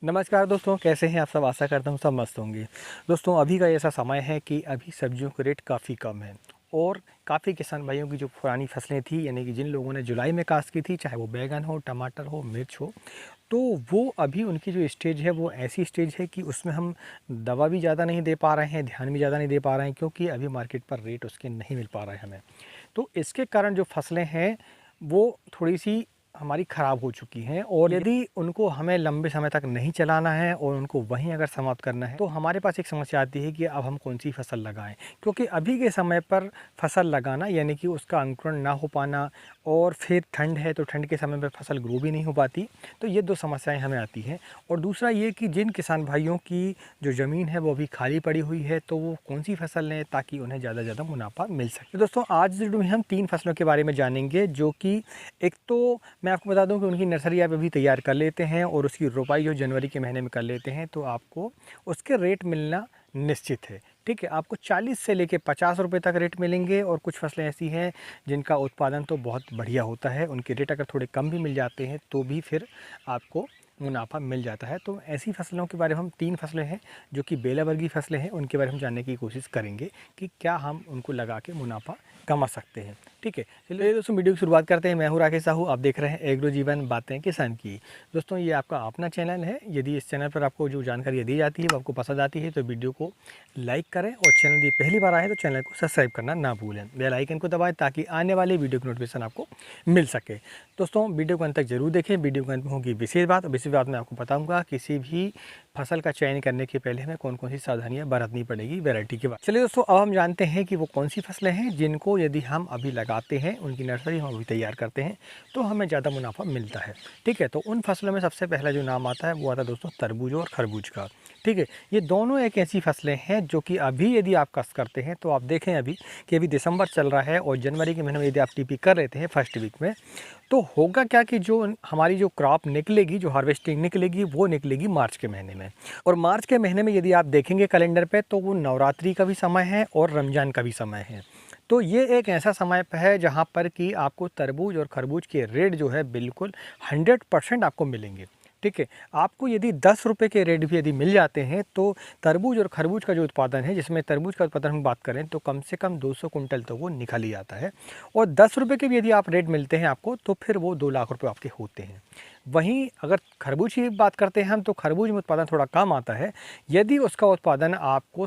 नमस्कार दोस्तों, कैसे हैं आप सब। आशा करता हूँ सब मस्त होंगे। दोस्तों, अभी का ऐसा समय है कि अभी सब्जियों के रेट काफ़ी कम हैं और काफ़ी किसान भाइयों की जो पुरानी फसलें थी, यानी कि जिन लोगों ने जुलाई में काश्त की थी, चाहे वो बैंगन हो, टमाटर हो, मिर्च हो, तो वो अभी उनकी जो स्टेज है वो ऐसी स्टेज है कि उसमें हम दवा भी ज़्यादा नहीं दे पा रहे हैं, ध्यान भी ज़्यादा नहीं दे पा रहे हैं, क्योंकि अभी मार्केट पर रेट उसके नहीं मिल पा रहे हैं हमें। तो इसके कारण जो फसलें हैं वो थोड़ी सी हमारी ख़राब हो चुकी हैं, और यदि उनको हमें लंबे समय तक नहीं चलाना है और उनको वहीं अगर समाप्त करना है, तो हमारे पास एक समस्या आती है कि अब हम कौन सी फसल लगाएं। क्योंकि अभी के समय पर फसल लगाना यानी कि उसका अंकुरण ना हो पाना, और फिर ठंड है तो ठंड के समय पर फसल ग्रो भी नहीं हो पाती। तो ये दो समस्याएं हमें आती हैं। और दूसरा ये कि जिन किसान भाइयों की जो ज़मीन है वो अभी खाली पड़ी हुई है, तो वो कौन सी फसल लें ताकि उन्हें ज़्यादा से ज़्यादा मुनाफा मिल सके। तो दोस्तों, आज इस वीडियो में हम 3 फसलों के बारे में जानेंगे, जो कि एक तो मैं आपको बता दूं कि उनकी नर्सरी आप अभी तैयार कर लेते हैं और उसकी रोपाई जो जनवरी के महीने में कर लेते हैं, तो आपको उसके रेट मिलना निश्चित है। ठीक है, आपको 40 से लेके 50 रुपये तक रेट मिलेंगे। और कुछ फसलें ऐसी हैं जिनका उत्पादन तो बहुत बढ़िया होता है, उनके रेट अगर थोड़े कम भी मिल जाते हैं तो भी फिर आपको मुनाफा मिल जाता है। तो ऐसी फसलों के बारे में हम 3 फसलें हैं जो कि बेला वर्गीय फसलें हैं, उनके बारे में जानने की कोशिश करेंगे कि क्या हम उनको लगा के मुनाफा कमा सकते हैं। ठीक है, चलिए दोस्तों, वीडियो की शुरुआत करते हैं। मैं हूँ राकेश साहू, आप देख रहे हैं एग्रो जीवन बातें किसान की। दोस्तों, ये आपका अपना चैनल है। यदि इस चैनल पर आपको जो जानकारी दी जाती है वो आपको पसंद आती है तो वीडियो को लाइक करें, और चैनल यदि पहली बार आए तो चैनल को सब्सक्राइब करना ना भूलें। बेल आइकन को दबाएं ताकि आने वाले वीडियो की नोटिफिकेशन आपको मिल सके। दोस्तों, वीडियो को अंत तक जरूर देखें। वीडियो के अंत में होगी विशेष बात, और विशेष बात मैं आपको बताऊंगा किसी भी फसल का चयन करने के पहले हमें कौन कौन सी सावधानियां बरतनी पड़ेगी वैरायटी के बाद। चलिए दोस्तों, अब हम जानते हैं कि वो कौन सी फसलें हैं जिनको यदि हम अभी लगाते हैं, उनकी नर्सरी हम अभी तैयार करते हैं, तो हमें ज़्यादा मुनाफा मिलता है। ठीक है, तो उन फसलों में सबसे पहला जो नाम आता है वो आता है दोस्तों तरबूज और खरबूज का। ठीक है, ये दोनों एक ऐसी फसलें हैं जो कि अभी यदि आप काश्त करते हैं, तो आप देखें अभी कि अभी दिसंबर चल रहा है और जनवरी के महीने में यदि आप टीपी कर लेते हैं फर्स्ट वीक में, तो होगा क्या कि जो हमारी जो क्रॉप निकलेगी, जो हार्वेस्टिंग निकलेगी, वो निकलेगी मार्च के महीने में। और मार्च के महीने में यदि आप देखेंगे कैलेंडर पे, तो वो नवरात्रि का भी समय है और रमज़ान का भी समय है। तो ये एक ऐसा समय है जहाँ पर कि आपको तरबूज और खरबूज के रेट जो है बिल्कुल 100% आपको मिलेंगे। ठीक है, आपको यदि 10 रुपये के रेट भी यदि मिल जाते हैं, तो तरबूज और खरबूज का जो उत्पादन है, जिसमें तरबूज का उत्पादन हम बात करें तो कम से कम 200 कुंटल तो वो निकल ही आता है। और 10 रुपये के भी यदि आप रेट मिलते हैं आपको, तो फिर वो 2 लाख रुपये आपके होते हैं। वहीं अगर खरबूज की बात करते हैं हम, तो खरबूज में उत्पादन थोड़ा कम आता है। यदि उसका उत्पादन आपको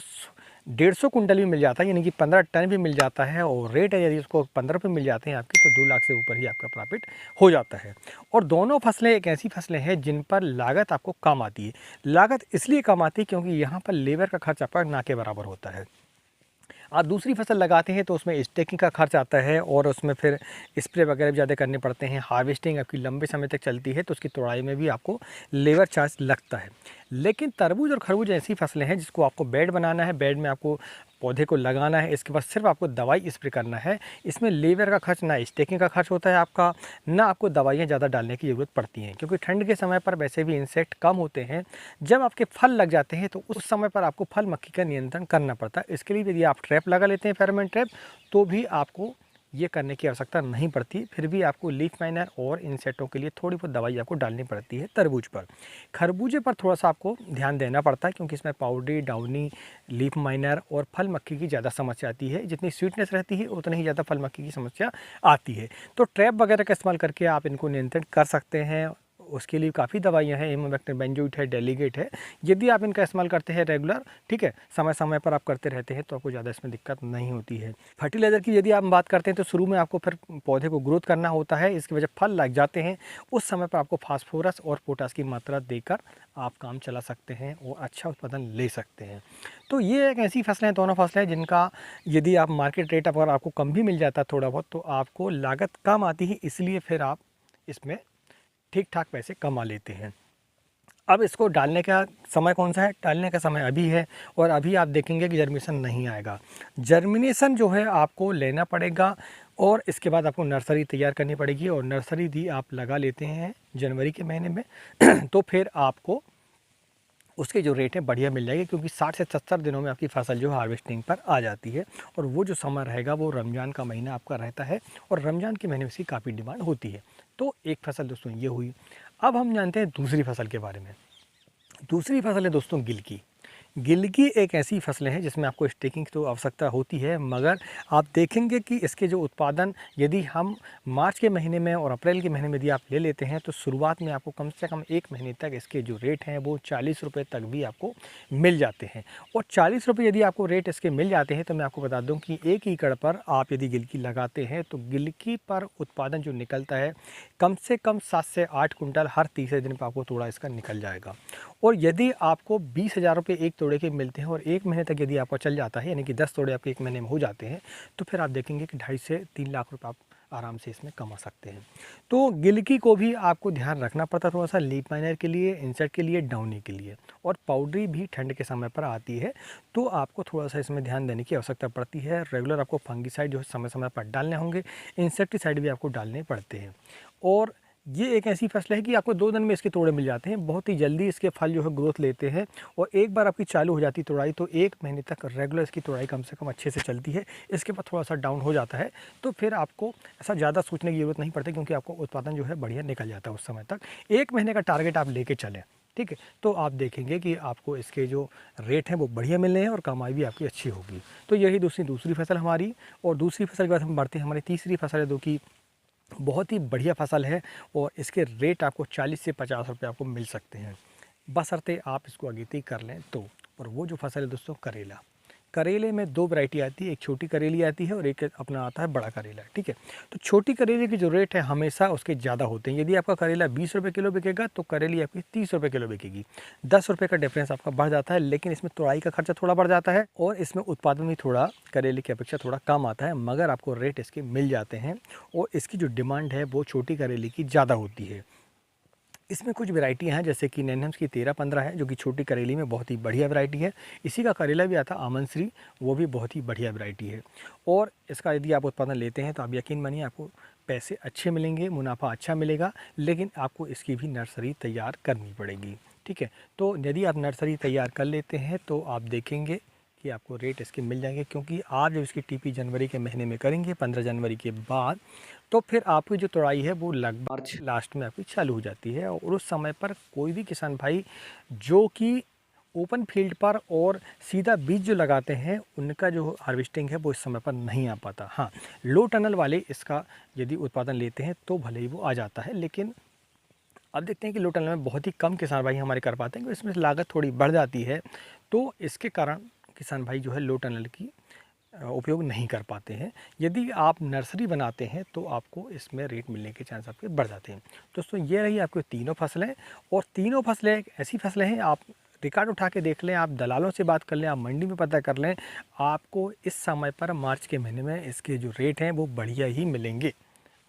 150 कुंटल भी मिल जाता है, यानी कि 15 टन भी मिल जाता है, और रेट है यदि उसको 15 रुपये मिल जाते हैं आपके, तो 2 लाख से ऊपर ही आपका प्रॉफिट हो जाता है। और दोनों फसलें एक ऐसी फसलें हैं जिन पर लागत आपको कम आती है। लागत इसलिए कम आती है क्योंकि यहाँ पर लेबर का खर्च आपका ना के बराबर होता है। आप दूसरी फसल लगाते हैं तो उसमें स्टेकिंग का खर्च आता है, और उसमें फिर स्प्रे वगैरह भी ज़्यादा करने पड़ते हैं। हार्वेस्टिंग आपकी लंबे समय तक चलती है तो उसकी तोड़ाई में भी आपको लेबर चार्ज लगता है। लेकिन तरबूज और खरबूज ऐसी फसलें हैं जिसको आपको बेड बनाना है, बेड में आपको पौधे को लगाना है, इसके बाद सिर्फ आपको दवाई स्प्रे करना है। इसमें लेबर का खर्च ना स्टेकिंग का खर्च होता है आपका, ना आपको दवाइयाँ ज़्यादा डालने की ज़रूरत पड़ती हैं, क्योंकि ठंड के समय पर वैसे भी इंसेक्ट कम होते हैं। जब आपके फल लग जाते हैं तो उस समय पर आपको फल मक्खी का नियंत्रण करना पड़ता है। इसके लिए यदि आप ट्रैप लगा लेते हैं, फेरोमोन ट्रैप, तो भी आपको ये करने की आवश्यकता नहीं पड़ती। फिर भी आपको लीफ माइनर और इंसेक्टों के लिए थोड़ी बहुत दवाई आपको डालनी पड़ती है तरबूज पर। खरबूजे पर थोड़ा सा आपको ध्यान देना पड़ता है, क्योंकि इसमें पाउडरी, डाउनी, लीफ माइनर और फल मक्खी की ज़्यादा समस्या आती है। जितनी स्वीटनेस रहती है उतनी ही ज़्यादा फल मक्खी की समस्या आती है। तो ट्रैप वगैरह का इस्तेमाल करके आप इनको नियंत्रित कर सकते हैं। उसके लिए काफ़ी दवाइयाँ हैं, इमामेक्टिन बेंजोइट है, डेलीगेट है। यदि आप इनका इस्तेमाल करते हैं रेगुलर, ठीक है, समय समय पर आप करते रहते हैं, तो आपको ज़्यादा इसमें दिक्कत नहीं होती है। फर्टिलाइज़र की यदि आप बात करते हैं तो शुरू में आपको फिर पौधे को ग्रोथ करना होता है, इसकी वजह फल लग जाते हैं, उस समय पर आपको फास्फोरस और पोटास की मात्रा देकर आप काम चला सकते हैं और अच्छा उत्पादन ले सकते हैं। तो ये एक ऐसी फसलें हैं, दोनों फसलें जिनका यदि आप मार्केट रेट अगर आपको कम भी मिल जाता है थोड़ा बहुत, तो आपको लागत कम आती है, इसलिए फिर आप इसमें ठीक ठाक पैसे कमा लेते हैं। अब इसको डालने का समय कौन सा है? डालने का समय अभी है, और अभी आप देखेंगे कि जर्मिनेशन नहीं आएगा। जर्मिनेशन जो है आपको लेना पड़ेगा, और इसके बाद आपको नर्सरी तैयार करनी पड़ेगी, और नर्सरी भी आप लगा लेते हैं जनवरी के महीने में तो फिर आपको उसके जो रेट है बढ़िया मिल जाएगी, क्योंकि 60 से 70 दिनों में आपकी फसल जो हार्वेस्टिंग पर आ जाती है। और वो जो समय रहेगा वो रमज़ान का महीना आपका रहता है, और रमज़ान के महीने में इसकी काफ़ी डिमांड होती है। तो एक फसल दोस्तों ये हुई। अब हम जानते हैं दूसरी फसल के बारे में। दूसरी फसल है दोस्तों गिलकी। गिलकी एक ऐसी फसलें हैं जिसमें आपको स्टेकिंग की तो आवश्यकता होती है, मगर आप देखेंगे कि इसके जो उत्पादन यदि हम मार्च के महीने में और अप्रैल के महीने में यदि आप ले लेते हैं तो शुरुआत में आपको कम से कम 1 महीने तक इसके जो रेट हैं वो 40 रुपये तक भी आपको मिल जाते हैं। और 40 रुपये यदि आपको रेट इसके मिल जाते हैं तो मैं आपको बता दूं कि 1 एकड़ पर आप यदि गिलकी लगाते हैं तो गिलकी पर उत्पादन जो निकलता है कम से कम 7 से 8 कुंटल हर तीसरे दिन पर आपको तोड़ा इसका निकल जाएगा। और यदि आपको 20,000 रुपये एक तोड़े के मिलते हैं और 1 महीने तक यदि आपका चल जाता है, यानी कि 10 तोड़े आपके 1 महीने में हो जाते हैं, तो फिर आप देखेंगे कि 2.5 से 3 लाख रुपये आप आराम से इसमें कमा सकते हैं। तो गिलकी को भी आपको ध्यान रखना पड़ता है थोड़ा-सा, लीफ माइनर के लिए, इंसेक्ट के लिए, डाउनी के लिए। और पाउडरी भी ठंड के समय पर आती है, तो आपको थोड़ा-सा इसमें ध्यान देने की आवश्यकता पड़ती है। रेगुलर आपको फंगिसाइड जो है समय-समय पर डालने होंगे, इंसेक्टिसाइड भी आपको डालने पड़ते हैं। और ये एक ऐसी फसल है कि आपको 2 दिन में इसके तोड़े मिल जाते हैं, बहुत ही जल्दी इसके फल जो है ग्रोथ लेते हैं। और एक बार आपकी चालू हो जाती है तोड़ाई तो 1 महीने तक रेगुलर इसकी तोड़ाई कम से कम अच्छे से चलती है। इसके बाद थोड़ा-सा डाउन हो जाता है तो फिर आपको ऐसा ज़्यादा सोचने की ज़रूरत नहीं पड़ती, क्योंकि आपको उत्पादन जो है बढ़िया निकल जाता है उस समय तक। 1 महीने का टारगेट आप लेके चलें, ठीक है? तो आप देखेंगे कि आपको इसके जो रेट हैं वो बढ़िया मिलने हैं और कमाई भी आपकी अच्छी होगी। तो यही दूसरी फसल हमारी। और दूसरी फसल के बाद हम बढ़ते हैं, हमारी तीसरी फसल है जो कि बहुत ही बढ़िया फसल है और इसके रेट आपको 40 से 50 रुपये आपको मिल सकते हैं, बशर्ते आप इसको अगेती कर लें तो। और वो जो फसल है दोस्तों करेला। करेले में 2 वैरायटी आती है, एक छोटी करेली आती है और एक अपना आता है बड़ा करेला, ठीक है? तो छोटी करेले की जो रेट है हमेशा उसके ज़्यादा होते हैं। यदि आपका करेला 20 रुपये किलो बिकेगा तो करेली आपकी 30 रुपये किलो बिकेगी। 10 रुपये का डिफरेंस आपका बढ़ जाता है, लेकिन इसमें तोड़ाई का खर्चा थोड़ा बढ़ जाता है और इसमें उत्पादन भी थोड़ा करेले की अपेक्षा थोड़ा कम आता है, मगर आपको रेट इसके मिल जाते हैं और इसकी जो डिमांड है वो छोटी करेले की ज़्यादा होती है। इसमें कुछ वैरायटियाँ हैं, जैसे कि नैनम्स की 13-15 है जो कि छोटी करेली में बहुत ही बढ़िया वैरायटी है। इसी का करेला भी आता है आमनश्री, वो भी बहुत ही बढ़िया वैरायटी है। और इसका यदि आप उत्पादन लेते हैं तो आप यकीन मानिए आपको पैसे अच्छे मिलेंगे, मुनाफा अच्छा मिलेगा, लेकिन आपको इसकी भी नर्सरी तैयार करनी पड़ेगी, ठीक है? तो यदि आप नर्सरी तैयार कर लेते हैं तो आप देखेंगे कि आपको रेट इसके मिल जाएंगे, क्योंकि आप जब इसकी टीपी जनवरी के महीने में करेंगे, 15 जनवरी के बाद, तो फिर आपकी जो तोड़ाई है वो लगभग मार्च लास्ट में आपकी चालू हो जाती है। और उस समय पर कोई भी किसान भाई जो कि ओपन फील्ड पर और सीधा बीज जो लगाते हैं उनका जो हार्वेस्टिंग है वो इस समय पर नहीं आ पाता। हाँ, लो टनल वाले इसका यदि उत्पादन लेते हैं तो भले ही वो आ जाता है, लेकिन अब देखते हैं कि लो टनल में बहुत ही कम किसान भाई हमारे कर पाते हैं, क्योंकि इसमें लागत थोड़ी बढ़ जाती है, तो इसके कारण किसान भाई जो है लो टनल की उपयोग नहीं कर पाते हैं। यदि आप नर्सरी बनाते हैं तो आपको इसमें रेट मिलने के चांस आपके बढ़ जाते हैं। दोस्तों ये रही आपकी तीनों फसलें, और तीनों फसलें एक ऐसी फसलें हैं, आप रिकॉर्ड उठा के देख लें, आप दलालों से बात कर लें, आप मंडी में पता कर लें, आपको इस समय पर मार्च के महीने में इसके जो रेट हैं वो बढ़िया ही मिलेंगे।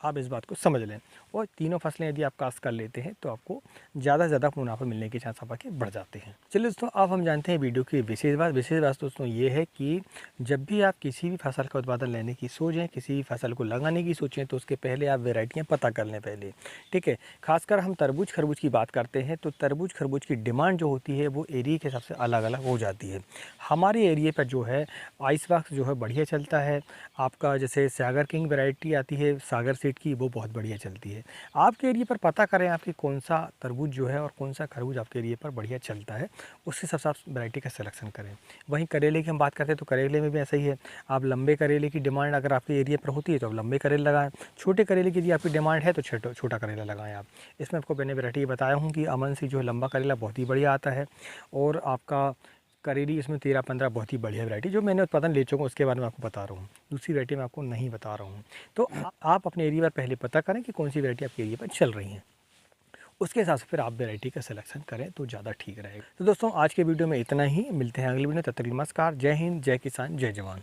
आप इस बात को समझ लें। और तीनों फसलें यदि आप काश्त कर लेते हैं तो आपको ज़्यादा से ज़्यादा मुनाफा मिलने के चांस आपके बढ़ जाते हैं। चलिए दोस्तों, अब हम जानते हैं वीडियो की विशेष बात दोस्तों ये है कि जब भी आप किसी भी फसल का उत्पादन लेने की सोचें, किसी भी फसल को लगाने की सोचें, तो उसके पहले आप वैरायटियाँ पता कर लें पहले, ठीक है? खासकर हम तरबूज खरबूज की बात करते हैं तो तरबूज खरबूज की डिमांड जो होती है वो एरिया के हिसाब से अलग अलग हो जाती है। हमारे एरिए पर जो है आइस बॉक्स जो है बढ़िया चलता है। आपका जैसे सागर किंग वैरायटी आती है सागर सीड की, वो बहुत बढ़िया चलती है। आपके एरिया पर पता करें आपकी कौन सा तरबूज जो है और कौन सा खरबूज आपके एरिया पर बढ़िया चलता है, उसके हिसाब से आप वैरायटी का सिलेक्शन करें। वहीं करेले की हम बात करते हैं तो करेले में भी ऐसा ही है। आप लंबे करेले की डिमांड अगर आपके एरिया पर होती है तो आप लंबे करेले लगाएं, छोटे करेले की यदि आपकी डिमांड है तो छोटा करेला लगाएं आप। इसमें आपको मैंने वैरायटी बताया हूँ कि अमन सी जो है लंबा करेला बहुत ही बढ़िया आता है, और आपका करेली इसमें 13-15 बहुत ही बढ़िया वैरायटी जो मैंने उत्पादन ले चुका हूँ उसके बारे में आपको बता रहा हूँ। दूसरी वैरायटी मैं आपको नहीं बता रहा हूँ। तो आप अपने एरिया पर पहले पता करें कि कौन सी वैरायटी आपके एरिया पर चल रही है, उसके हिसाब से फिर आप वैरायटी का सिलेक्शन करें तो ज़्यादा ठीक रहेगा। तो दोस्तों आज के वीडियो में इतना ही, मिलते हैं अगली वीडियो, तब तक नमस्कार, जय हिंद, जय किसान, जय जवान।